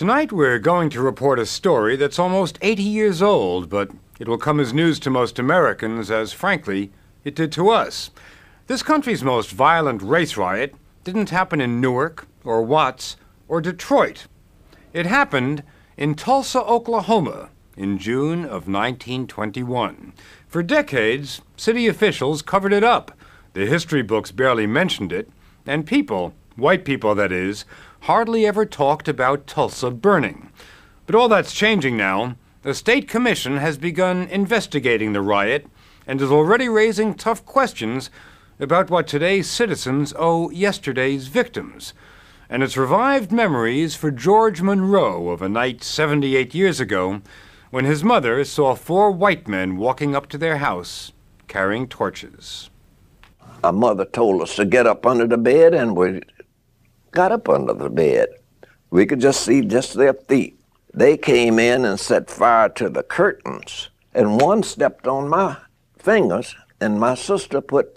Tonight we're going to report a story that's almost 80 years old, but it will come as news to most Americans as, frankly, it did to us. This country's most violent race riot didn't happen in Newark or Watts or Detroit. It happened in Tulsa, Oklahoma, in June of 1921. For decades, city officials covered it up. The history books barely mentioned it, and people, white people that is, hardly ever talked about Tulsa burning. But all that's changing now. The state commission has begun investigating the riot and is already raising tough questions about what today's citizens owe yesterday's victims. And it's revived memories for George Monroe of a night 78 years ago when his mother saw 4 white men walking up to their house carrying torches. Our mother told us to get up under the bed, and we got up under the bed. We could just see just their feet. They came in and set fire to the curtains, and one stepped on my fingers, and my sister put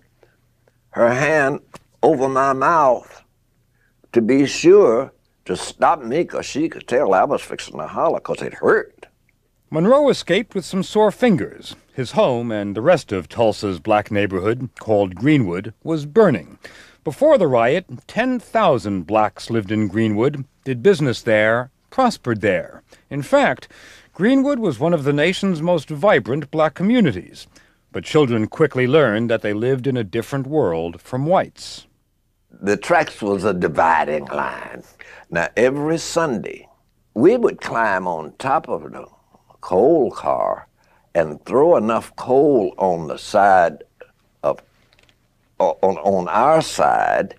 her hand over my mouth to be sure to stop me, because she could tell I was fixing to holler because it hurt. Monroe escaped with some sore fingers. His home and the rest of Tulsa's black neighborhood, called Greenwood, was burning. Before the riot, 10,000 blacks lived in Greenwood, did business there, prospered there. In fact, Greenwood was one of the nation's most vibrant black communities. But children quickly learned that they lived in a different world from whites. The tracks was a dividing line. Now, every Sunday, we would climb on top of the coal car and throw enough coal on the side of, on our side,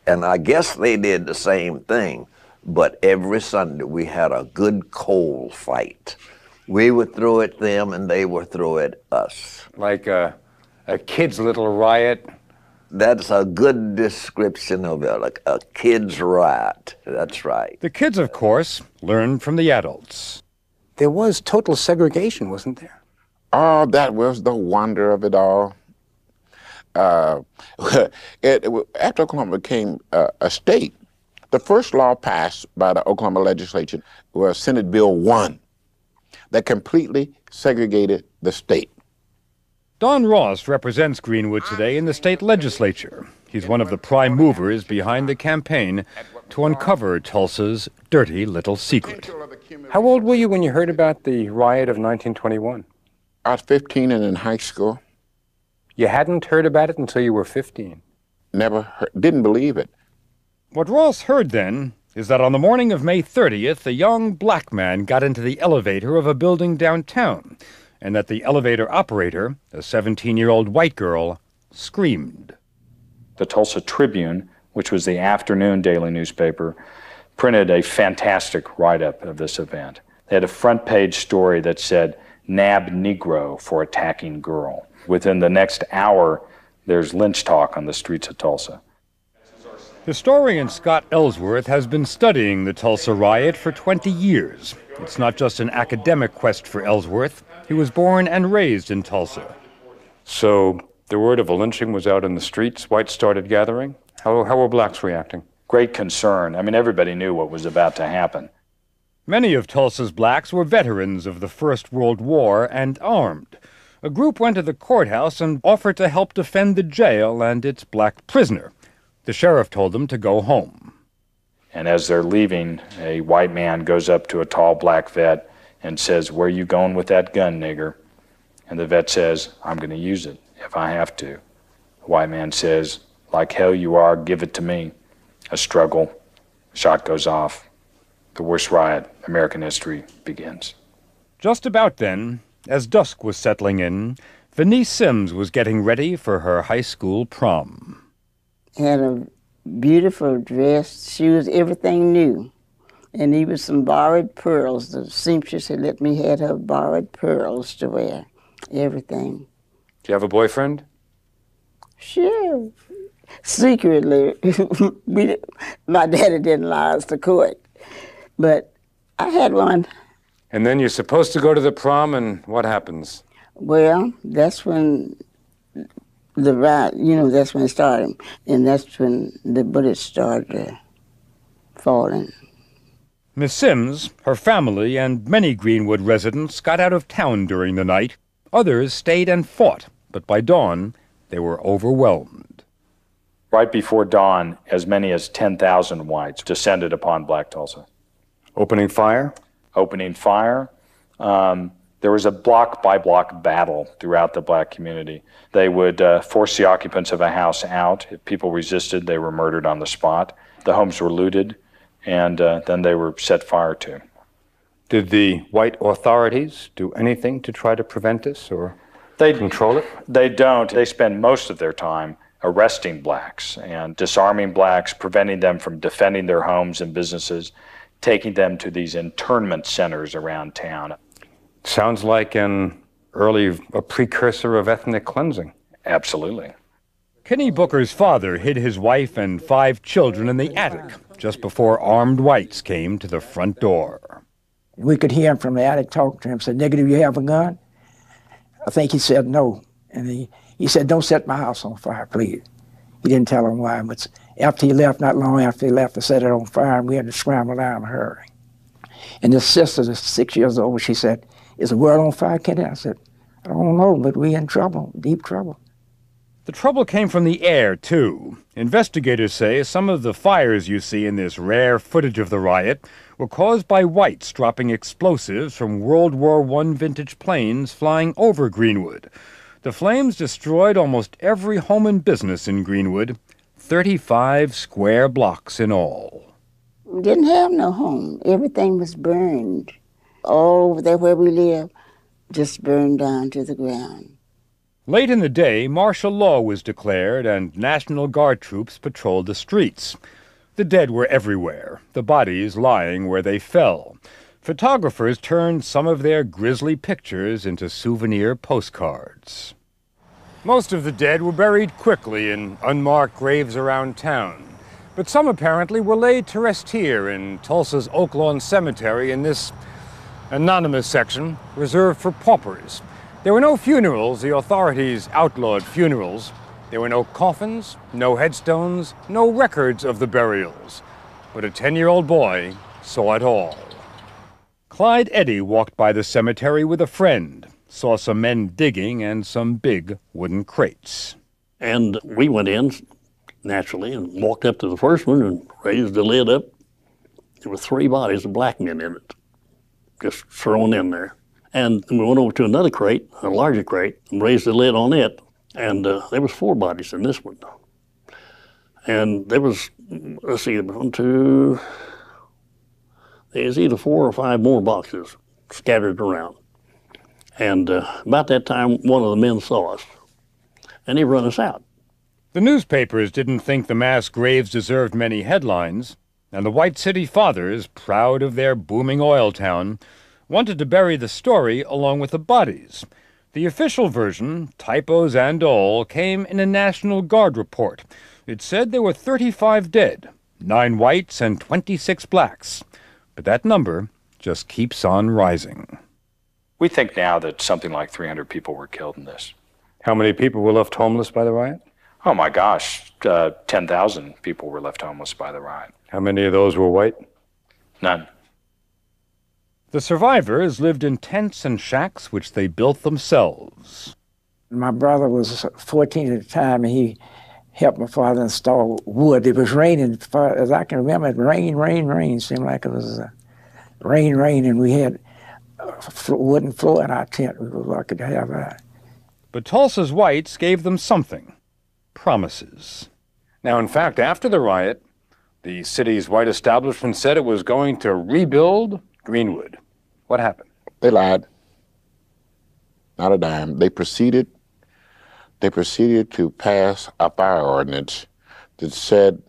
and I guess they did the same thing, but every Sunday we had a good coal fight. We would throw at them and they would throw at us. Like a kid's little riot? That's a good description of it, like a kid's riot. That's right. The kids, of course, learned from the adults. There was total segregation, wasn't there? Oh, that was the wonder of it all. After Oklahoma became a state, the first law passed by the Oklahoma legislature was Senate Bill 1 that completely segregated the state. Don Ross represents Greenwood today in the state legislature. He's one of the prime movers behind the campaign to uncover Tulsa's dirty little secret. How old were you when you heard about the riot of 1921? I was 15 and in high school. You hadn't heard about it until you were 15? Never heard, didn't believe it. What Ross heard then is that on the morning of May 30th, a young black man got into the elevator of a building downtown, and that the elevator operator, a 17-year-old white girl, screamed. The Tulsa Tribune, which was the afternoon daily newspaper, printed a fantastic write-up of this event. They had a front-page story that said, "Nab Negro for attacking girl." Within the next hour, there's lynch talk on the streets of Tulsa. Historian Scott Ellsworth has been studying the Tulsa riot for 20 years. It's not just an academic quest for Ellsworth. He was born and raised in Tulsa. So the word of a lynching was out in the streets. Whites started gathering. How were blacks reacting? Great concern. I mean, everybody knew what was about to happen. Many of Tulsa's blacks were veterans of the First World War and armed. A group went to the courthouse and offered to help defend the jail and its black prisoner. The sheriff told them to go home. And as they're leaving, a white man goes up to a tall black vet and says, "Where you going with that gun, nigger?" And the vet says, "I'm going to use it if I have to." The white man says, "Like hell you are, give it to me." A struggle, shot goes off. The worst riot in American history begins. Just about then, as dusk was settling in, Venice Sims was getting ready for her high school prom. Had a beautiful dress, shoes, everything new. And even some borrowed pearls. The seamstress had let me have her borrowed pearls to wear, everything. Do you have a boyfriend? Sure. Secretly. My daddy didn't allow us to court. But I had one. And then you're supposed to go to the prom, and what happens? Well, that's when the riot, that's when it started. And that's when the bullets started falling. Miss Sims, her family, and many Greenwood residents got out of town during the night. Others stayed and fought, but by dawn, they were overwhelmed. Right before dawn, as many as 10,000 whites descended upon Black Tulsa. Opening fire? Opening fire. There was a block-by-block battle throughout the black community. They would force the occupants of a house out. If people resisted, they were murdered on the spot. The homes were looted, and then they were set fire to. Did the white authorities do anything to try to prevent this or control it? They don't. They spend most of their time arresting blacks and disarming blacks, preventing them from defending their homes and businesses, taking them to these internment centers around town. Sounds like a precursor of ethnic cleansing. Absolutely. Kenny Booker's father hid his wife and 5 children in the attic just before armed whites came to the front door. We could hear him from the attic talking to him, said, "Nigga, do you have a gun?" I think he said no. And he said, "Don't set my house on fire, please." He didn't tell him why, but after he left, not long after he left, they set it on fire, and we had to scramble down in a hurry. And his sister, is 6 years old, she said, "Is the world on fire, Kenny?" I said, "I don't know, but we in trouble, deep trouble." The trouble came from the air, too. Investigators say some of the fires you see in this rare footage of the riot were caused by whites dropping explosives from World War I vintage planes flying over Greenwood. The flames destroyed almost every home and business in Greenwood, 35 square blocks in all. We didn't have no home. Everything was burned. All over there where we live, just burned down to the ground. Late in the day, martial law was declared and National Guard troops patrolled the streets. The dead were everywhere, the bodies lying where they fell. Photographers turned some of their grisly pictures into souvenir postcards. Most of the dead were buried quickly in unmarked graves around town, but some apparently were laid to rest here in Tulsa's Oak Lawn Cemetery in this anonymous section reserved for paupers. There were no funerals. The authorities outlawed funerals. There were no coffins, no headstones, no records of the burials. But a 10-year-old boy saw it all. Clyde Eddy walked by the cemetery with a friend, saw some men digging and some big wooden crates. And we went in, naturally, and walked up to the first one and raised the lid up. There were 3 bodies of black men in it, just thrown in there. And we went over to another crate, a larger crate, and raised the lid on it, and there was 4 bodies in this one. And there was, let's see, there's either 4 or 5 more boxes scattered around. And about that time, one of the men saw us, and he run us out. The newspapers didn't think the mass graves deserved many headlines, and the White City Fathers, proud of their booming oil town, wanted to bury the story along with the bodies. The official version, typos and all, came in a National Guard report. It said there were 35 dead, 9 whites and 26 blacks. But that number just keeps on rising. We think now that something like 300 people were killed in this. How many people were left homeless by the riot? Oh my gosh, 10,000 people were left homeless by the riot. How many of those were white? None. The survivors lived in tents and shacks which they built themselves. My brother was 14 at the time, and he helped my father install wood. It was raining, as I can remember, it rain. Seemed like it was rain, and we had a wooden floor in our tent. We were lucky to have that. But Tulsa's whites gave them something. Promises. Now, in fact, after the riot, the city's white establishment said it was going to rebuild Greenwood. What happened? They lied. Not a dime. They proceeded to pass a fire ordinance that said,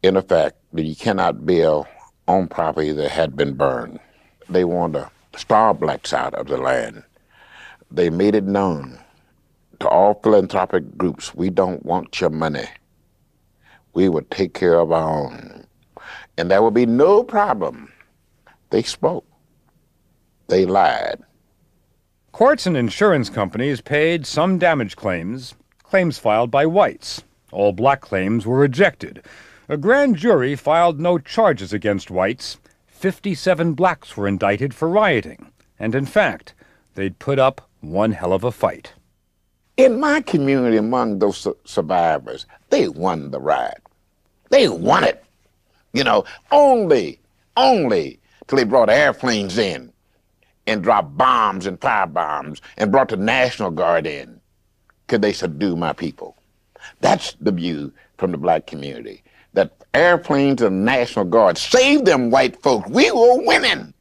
in effect, that you cannot build on property that had been burned. They wanted to starve blacks out of the land. They made it known to all philanthropic groups, we don't want your money. We will take care of our own. And there will be no problem. They spoke. They lied. Courts and insurance companies paid some damage claims filed by whites. All black claims were rejected. A grand jury filed no charges against whites. 57 blacks were indicted for rioting, and in fact, they'd put up one hell of a fight. In my community, among those survivors, they won the riot. They won it. You know, only till they brought airplanes in and dropped bombs and firebombs and brought the National Guard in could they subdue my people. That's the view from the black community, that airplanes and National Guard saved them white folks. We were winning.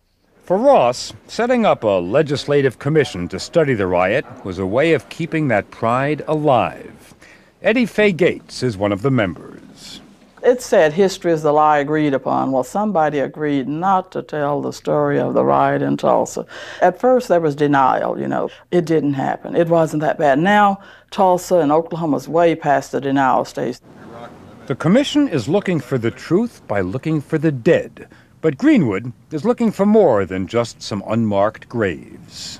For Ross, setting up a legislative commission to study the riot was a way of keeping that pride alive. Eddie Faye Gates is one of the members. It said history is the lie agreed upon. Well, somebody agreed not to tell the story of the riot in Tulsa. At first, there was denial, you know. It didn't happen. It wasn't that bad. Now, Tulsa and Oklahoma's way past the denial stage. The commission is looking for the truth by looking for the dead. But Greenwood is looking for more than just some unmarked graves.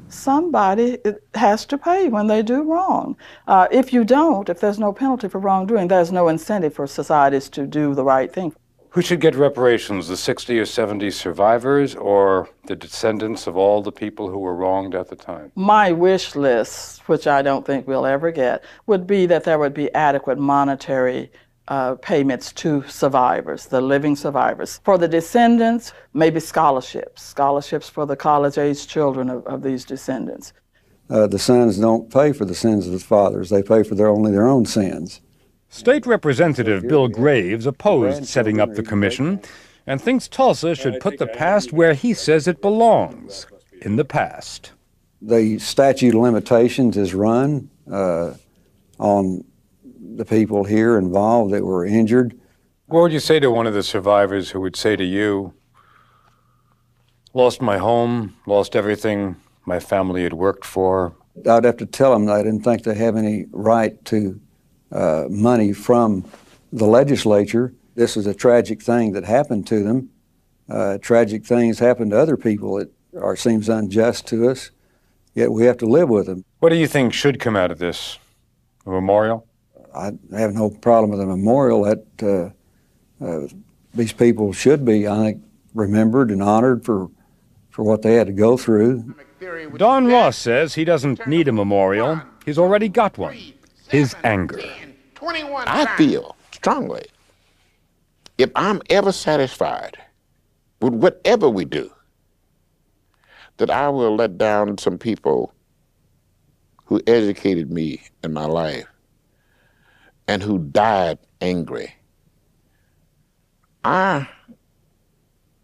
Somebody has to pay when they do wrong. If you don't, if there's no penalty for wrongdoing, there's no incentive for societies to do the right thing. Who should get reparations, the 60 or 70 survivors or the descendants of all the people who were wronged at the time? My wish list, which I don't think we'll ever get, would be that there would be adequate monetary payments to survivors, the living survivors. For the descendants, maybe scholarships for the college-age children of these descendants. The sons don't pay for the sins of the fathers. They pay for only their own sins. State Representative Bill Graves opposed setting up the commission and thinks Tulsa should put the past where he says it belongs, in the past. The statute of limitations is run on the people here involved that were injured. What would you say to one of the survivors who would say to you, lost my home, lost everything my family had worked for? I'd have to tell them that I didn't think they have any right to money from the legislature. This is a tragic thing that happened to them. Tragic things happen to other people that seems unjust to us, yet we have to live with them. What do you think should come out of this? A memorial? I have no problem with a memorial. That these people should be, I think, remembered and honored for what they had to go through. Don Ross says he doesn't need a memorial. He's already got one. His anger. I feel strongly, if I'm ever satisfied with whatever we do, that I will let down some people who educated me in my life and who died angry. I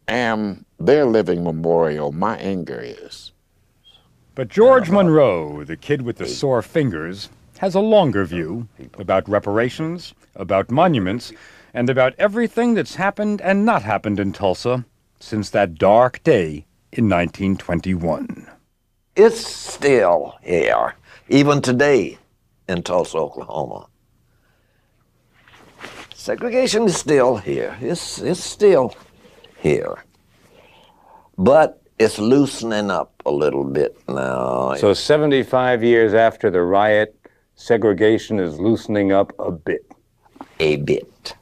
am their living memorial. My anger is. But George Monroe, the kid with the sore fingers, has a longer view about reparations, about monuments, and about everything that's happened and not happened in Tulsa since that dark day in 1921. It's still here, even today in Tulsa, Oklahoma. Segregation is still here. It's still here. But it's loosening up a little bit now. So 75 years after the riot, segregation is loosening up a bit. A bit.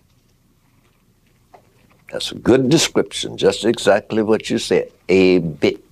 That's a good description, just exactly what you said. A bit.